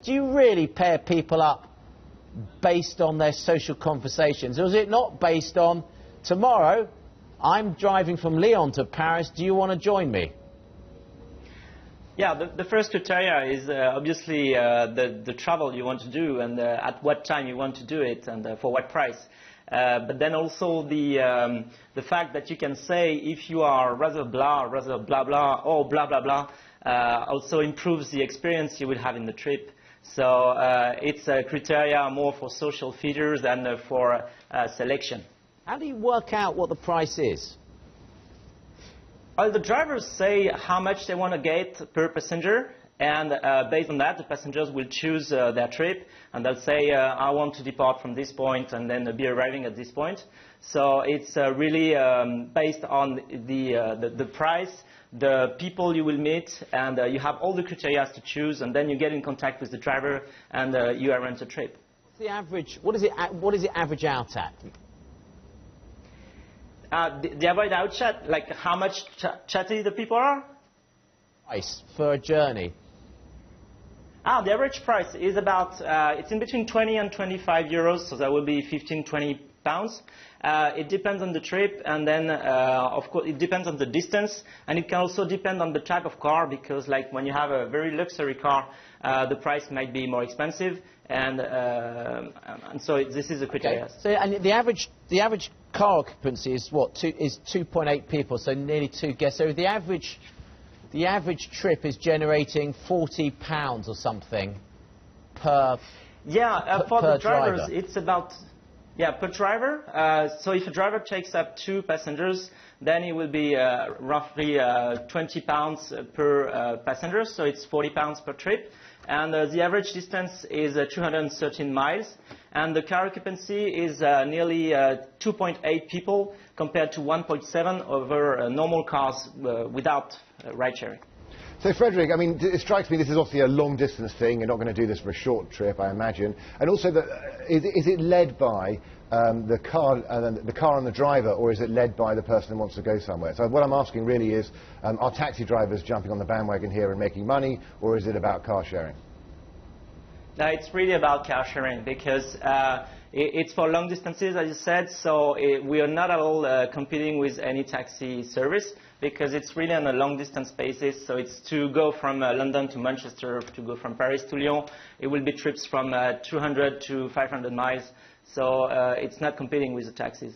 Do you really pair people up based on their social conversations, or is it not based on, tomorrow I'm driving from Lyon to Paris, do you want to join me? Yeah, the first criteria is obviously the travel you want to do, and at what time you want to do it, and for what price. But then also the fact that you can say if you are rather blah blah, or blah blah blah, also improves the experience you will have in the trip. So it's a criteria more for social features than for selection. How do you work out what the price is? Well, the drivers say how much they want to get per passenger, and based on that, the passengers will choose their trip, and they'll say, I want to depart from this point and then be arriving at this point. So it's really based on the price, the people you will meet, and you have all the criteria to choose, and then you get in contact with the driver, and you arrange a trip. What's the average? What does it average out at? The average outchat, like how much chatty the people are? Price for a journey. The average price is about, it's in between 20 and 25 euros, so that will be 15, 20 pounds. It depends on the trip, and then, of course, it depends on the distance, and it can also depend on the type of car, because like when you have a very luxury car, the price might be more expensive, and so this is a criteria. Okay. So, and the average car occupancy is what? Is 2.8 people, so nearly 2 guests. So the average trip is generating £40 or something per. Yeah, for per the drivers, driver. it's about. Yeah, per driver. So if a driver takes up 2 passengers, then it will be roughly £20 per passenger, so it's £40 per trip. And the average distance is 213 miles, and the car occupancy is nearly 2.8 people compared to 1.7 over normal cars without ride sharing. So, Frédéric, I mean, it strikes me this is obviously a long-distance thing. You're not going to do this for a short trip, I imagine. And also, is it led by the car and the driver, or is it led by the person who wants to go somewhere? So what I'm asking really is, are taxi drivers jumping on the bandwagon here and making money, or is it about car sharing? No, it's really about car sharing, because it's for long distances, as you said, so we are not at all competing with any taxi service, because it's really on a long distance basis. So it's to go from London to Manchester, to go from Paris to Lyon. It will be trips from 200 to 500 miles. So it's not competing with the taxis.